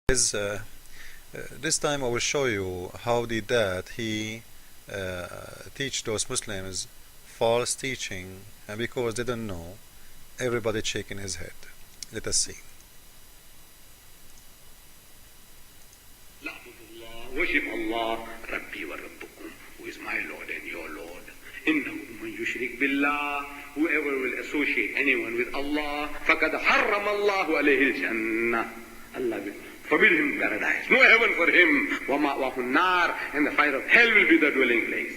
Is this time I will show you how the dad he teach those Muslims false teaching, and because they don't know, everybody shaking his head. Let us see. Worship Allah, Rabbi wa Rabbukum, who is my Lord and your Lord. إنه من يشرك بالله, whoever will associate anyone with Allah, فقد حرم الله عليه الجنة. Allah will forbid him paradise. No heaven for him. وَمَأْوَاهُ النَّارِ, and the fire of hell will be the dwelling place.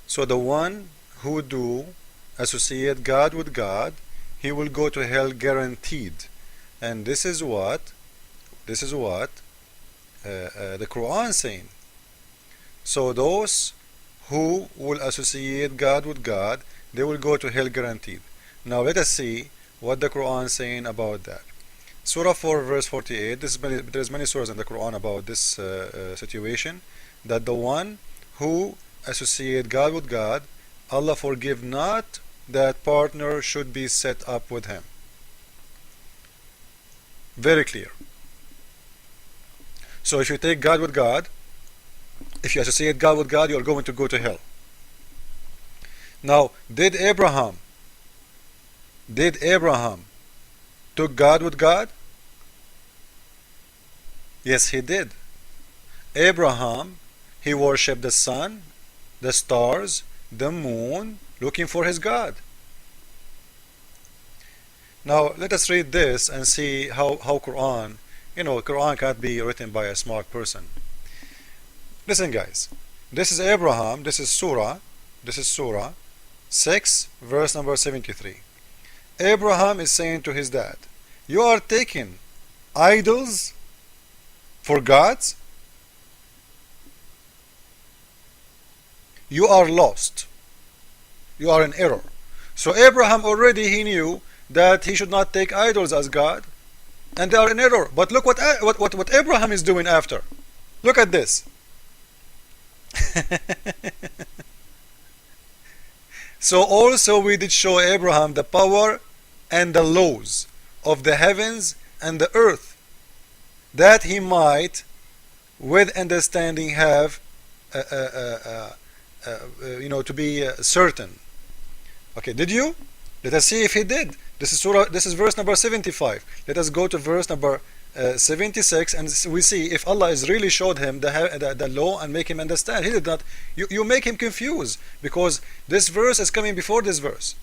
So the one who do associate God with God, he will go to hell guaranteed. And this is what the Quran saying. So those who will associate God with God, they will go to hell guaranteed. Now let us see what the Quran is saying about that. Surah 4 verse 48. There's many surahs in the Quran about this situation, that the one who associate God with God, Allah forgive not that partner should be set up with him. Very clear. So if you take God with God, if you associate God with God, you are going to go to hell. Now, did Abraham took God with God? Yes, he did. Abraham, he worshipped the sun, the stars, the moon, looking for his God. Now let us read this and see how Quran, Quran can't be written by a smart person. Listen guys, this is Abraham, this is Surah 6 verse number 73. Abraham is saying to his dad, you are taking idols for gods? You are lost. You are in error. So Abraham already he knew that he should not take idols as God, and they are in error. But look what Abraham is doing after. Look at this. So also we did show Abraham the power and the laws of the heavens and the earth, that he might with understanding have to be certain. Okay, did you? Let us see if he did. This is verse number 75. Let us go to verse number 76 and we see if Allah has really showed him the law and make him understand. He did not. You make him confused, because this verse is coming before this verse.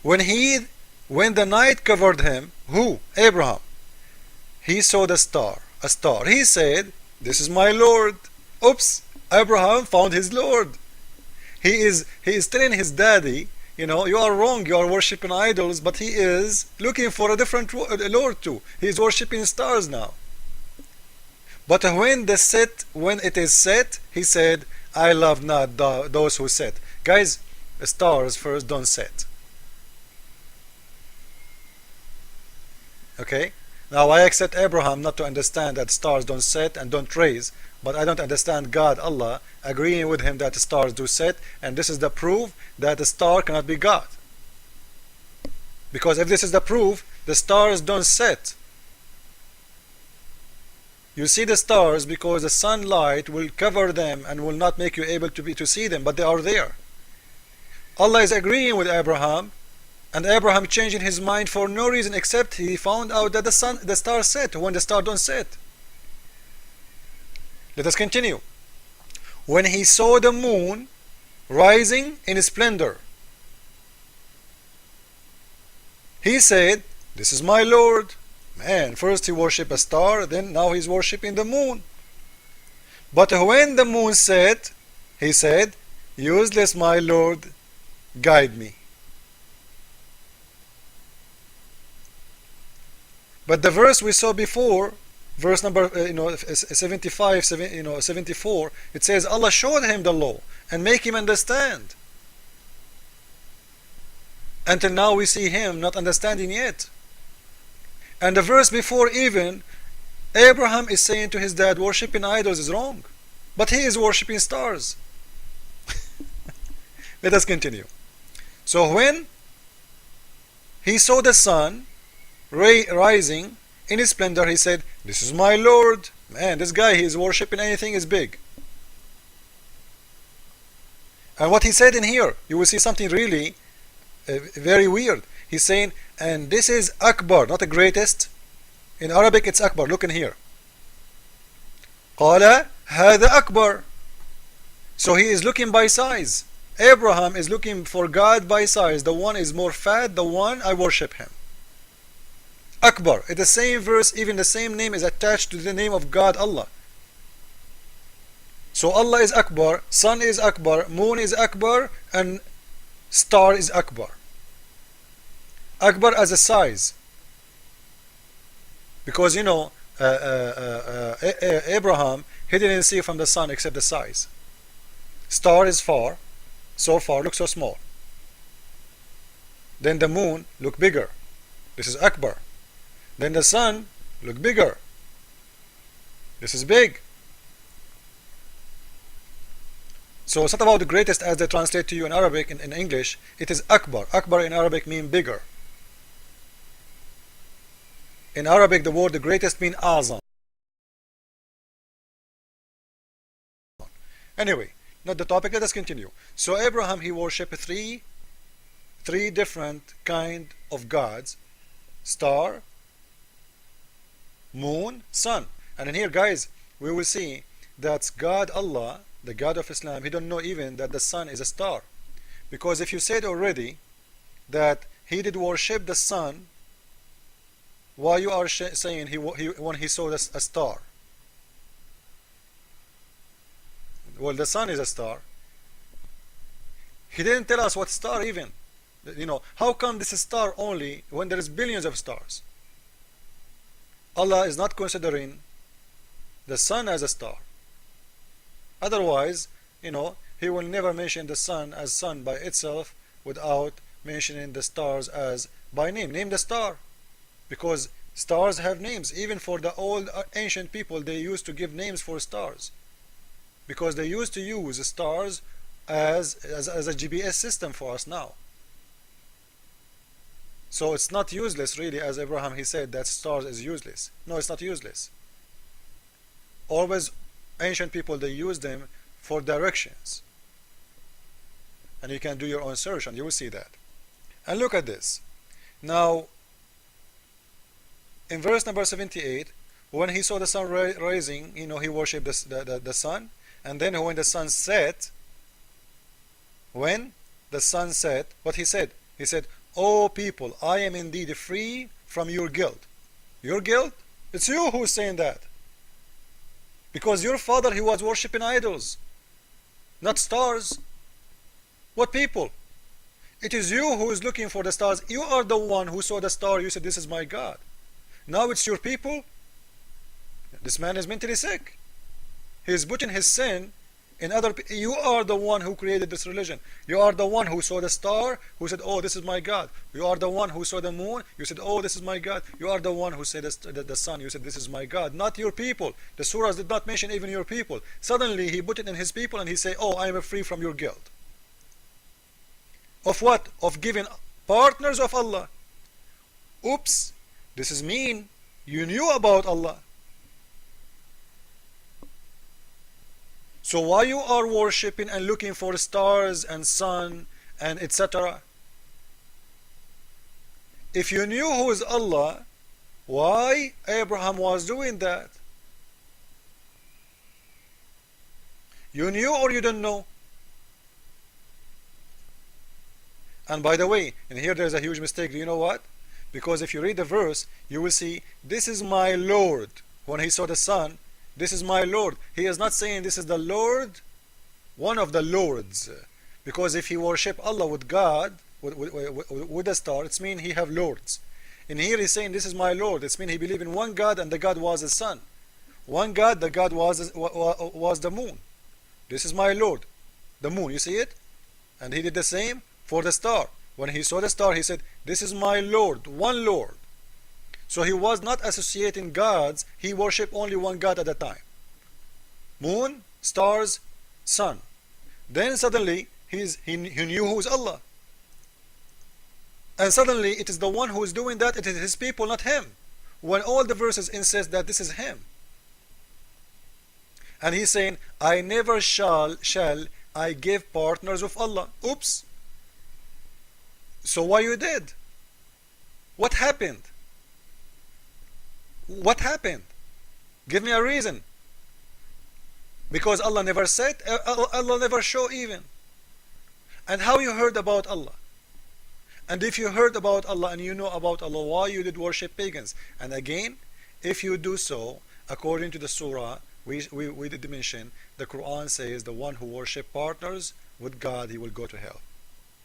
When the night covered him, who? Abraham. He saw a star. He said, this is my Lord. Oops, Abraham found his Lord. He is telling his daddy, you are wrong, you are worshipping idols, but he is looking for a different Lord too. He is worshipping stars now. But when it is set, he said, I love not those who set. Guys, stars first don't set. Okay? Now I accept Abraham not to understand that stars don't set and don't raise, but I don't understand God, Allah, agreeing with him that the stars do set, and this is the proof that the star cannot be God. Because if this is the proof, the stars don't set. You see the stars because the sunlight will cover them and will not make you able to see them, but they are there. Allah is agreeing with Abraham, and Abraham changing his mind for no reason except he found out that the star set when the star don't set. Let us continue. When he saw the moon rising in splendor, he said, this is my Lord. Man, first he worshipped a star, then now he's worshipping the moon. But when the moon set, he said, useless my Lord, guide me. But the verse we saw before, verse number 74, it says Allah showed him the law and make him understand. Until now we see him not understanding yet. And the verse before, even Abraham is saying to his dad, worshipping idols is wrong, but he is worshipping stars. Let us continue. So when he saw the sun rising in his splendor, he said, "This is my Lord." Man, this guy, he is worshipping anything is big. And what he said in here, you will see something really very weird. He's saying, and this is Akbar, not the greatest. In Arabic, it's Akbar. Look in here. قال هذا أكبر. So he is looking by size. Abraham is looking for God by size. The one is more fat, the one I worship him. Akbar. In the same verse, even the same name is attached to the name of God, Allah. So Allah is Akbar, sun is Akbar, moon is Akbar, and star is Akbar. Akbar as a size. Because you know, Abraham, he didn't see from the sun except the size. Star is far, so far, look so small. Then the moon look bigger. This is Akbar. Then the sun look bigger. This is big. So it's not about the greatest as they translate to you in Arabic, in English. It is Akbar. Akbar in Arabic means bigger. In Arabic, the word the greatest means Azam. Anyway, not the topic. Let us continue. So Abraham, he worshipped three different kind of gods: star, moon, sun. And in here, guys, we will see that God, Allah, the God of Islam, he don't know even that the sun is a star. Because if you said already that he did worship the sun, why you are saying when he saw a star? Well, the sun is a star. He didn't tell us what star even. You know, how come this is star only when there is billions of stars? Allah is not considering the sun as a star. Otherwise, you know, he will never mention the sun as sun by itself without mentioning the stars as by name. Name the star. Because stars have names. Even for the old ancient people, they used to give names for stars. Because they used to use stars as a GPS system for us now. So it's not useless really, as Ibrahim, he said that stars is useless. No, it's not useless. Always ancient people, they use them for directions. And you can do your own search and you will see that. And look at this. Now, in verse number 78, when he saw the sun rising, you know, he worshipped the sun. And then when the sun set, what he said? He said, "O people, I am indeed free from your guilt." Your guilt? It's you who's saying that. Because your father, he was worshipping idols, not stars. What people? It is you who is looking for the stars. You are the one who saw the star. You said, "This is my God." Now it's your people. This man is mentally sick. He is putting his sin in other people. You are the one who created this religion. You are the one who saw the star, who said, "Oh, this is my God." You are the one who saw the moon. You said, "Oh, this is my God." You are the one who said the sun. You said, "This is my God." Not your people. The surahs did not mention even your people. Suddenly he put it in his people and he said, "Oh, I am free from your guilt." Of what? Of giving partners of Allah. Oops, this is mean. You knew about Allah. So why you are worshipping and looking for stars and sun and etc.? If you knew who is Allah, why Abraham was doing that? You knew or you didn't know? And by the way, and here there's a huge mistake. Do you know what? Because if you read the verse, you will see, "This is my Lord." When he saw the sun, "This is my Lord." He is not saying this is the Lord, one of the Lords. Because if he worship Allah with God, with a star, it means he have lords. And here he's saying, "This is my Lord." It means he believed in one God and the God was his son. One God, the God was the moon. This is my Lord, the moon. You see it? And he did the same for the star. When he saw the star, he said, "This is my Lord, one Lord." So he was not associating gods. He worshipped only one God at a time. Moon, stars, sun. Then suddenly he knew who is Allah. And suddenly it is the one who is doing that, it is his people, not him. When all the verses insist that this is him. And he's saying, I never shall I give partners with Allah. Oops. So why you did? What happened? What happened? Give me a reason. Because Allah never said, Allah never show even. And how you heard about Allah? And if you heard about Allah and you know about Allah, why you did worship pagans? And again, if you do so, according to the surah, we did mention, the Quran says the one who worship partners with God, he will go to hell.